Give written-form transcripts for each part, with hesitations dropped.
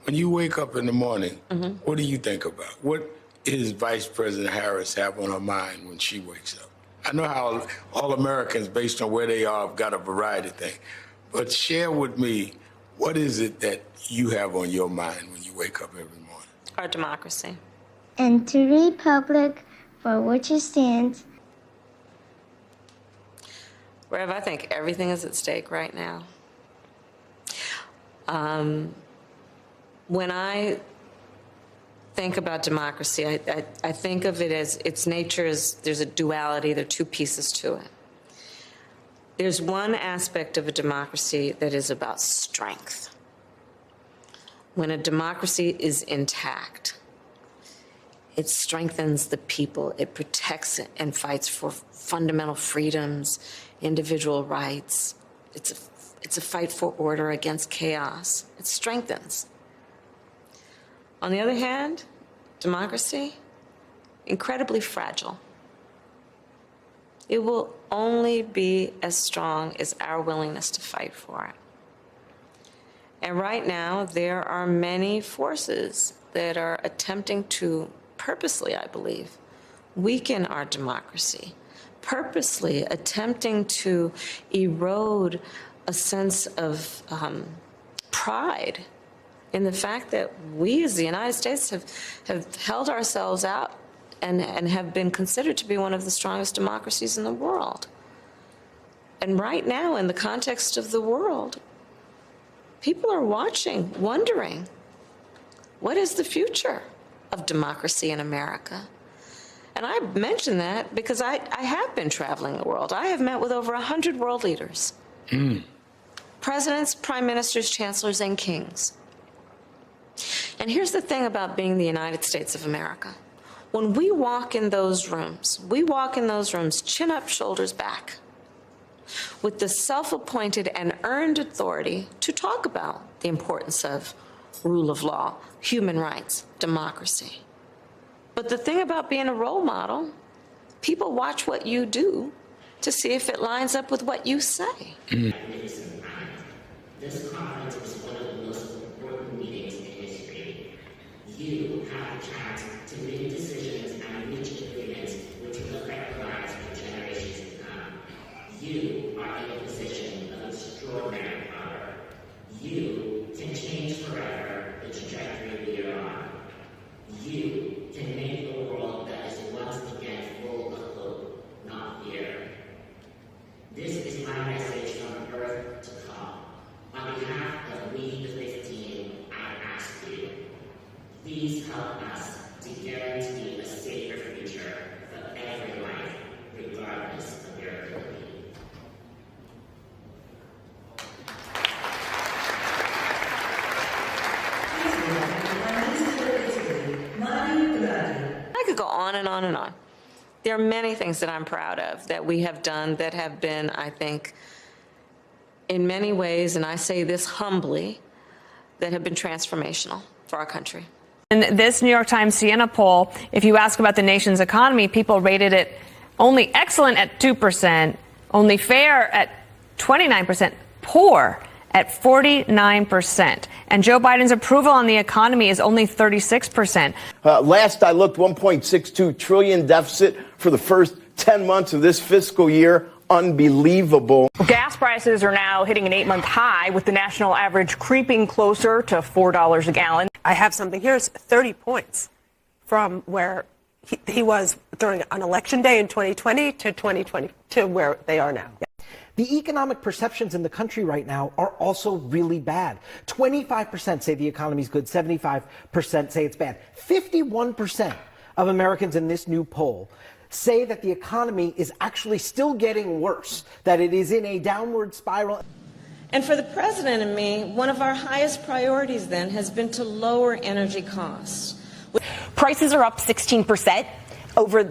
When you wake up in the morning, what do you think about? What does Vice President Harris have on her mind when she wakes up? I know how all Americans, based on where they are, have got a variety of things. But share with me, what is it that you have on your mind when you wake up every morning? Our democracy. And to the republic for which it stands. Rev, I think everything is at stake right now. When I think about democracy, I think of it as its nature is there's a duality, there are two pieces to it. There's one aspect of a democracy that is about strength. When a democracy is intact, it strengthens the people, it protects and fights for fundamental freedoms, individual rights. It's a fight for order against chaos. It strengthens. On the other hand, democracy, incredibly fragile. It will only be as strong as our willingness to fight for it. And right now, there are many forces that are attempting to purposely, I believe, weaken our democracy, purposely attempting to erode a sense of pride in the fact that we as the United States have held ourselves out and have been considered to be one of the strongest democracies in the world. And right now, in the context of the world, people are watching, wondering, what is the future of democracy in America? And I mention that because I have been traveling the world. I have met with over 100 world leaders. Presidents, prime ministers, chancellors, and kings. And here's the thing about being the United States of America. When we walk in those rooms, chin up, shoulders back, with the self-appointed and earned authority to talk about the importance of rule of law, human rights, democracy. But the thing about being a role model, people watch what you do to see if it lines up with what you say. This conference is one of the most important meetings in history. You have the chance to make decisions and reach agreements which will affect lives for generations to come. You are in a position of extraordinary power. You can change forever the trajectory we are on. You can make a world that is once again full of hope, not fear. This is my message from Earth to come. On behalf of We the 15, I ask you, please help us to guarantee a safer future for every life, regardless of their ability. I could go on and on and on. There are many things that I'm proud of that we have done that have been, I think, in many ways, and I say this humbly, that have been transformational for our country. In this New York Times Siena poll, if you ask about the nation's economy, people rated it only excellent at 2%, only fair at 29%, poor at 49%. And Joe Biden's approval on the economy is only 36%. Last I looked, $1.62 trillion deficit for the first 10 months of this fiscal year. Unbelievable. Gas prices are now hitting an 8-month high, with the national average creeping closer to $4 a gallon. I have something here. It's 30 points from where he was during an election day in 2020 to 2020 to where they are now. The economic perceptions in the country right now are also really bad. 25% say the economy's good, 75% say it's bad. 51% of Americans in this new poll say that the economy is actually still getting worse, that it is in a downward spiral. And for the president and me, one of our highest priorities then has been to lower energy costs. Prices are up 16%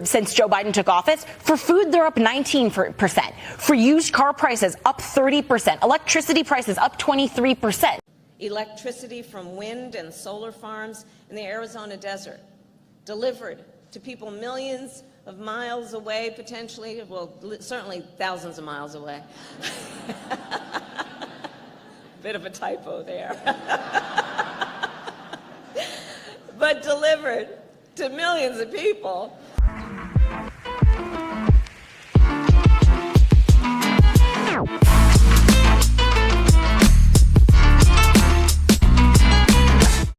since Joe Biden took office. For food, they're up 19%. For used car prices, up 30%. Electricity prices up 23%. Electricity from wind and solar farms in the Arizona desert, delivered to people millions of miles away, potentially, well, certainly thousands of miles away. Bit of a typo there. but delivered to millions of people.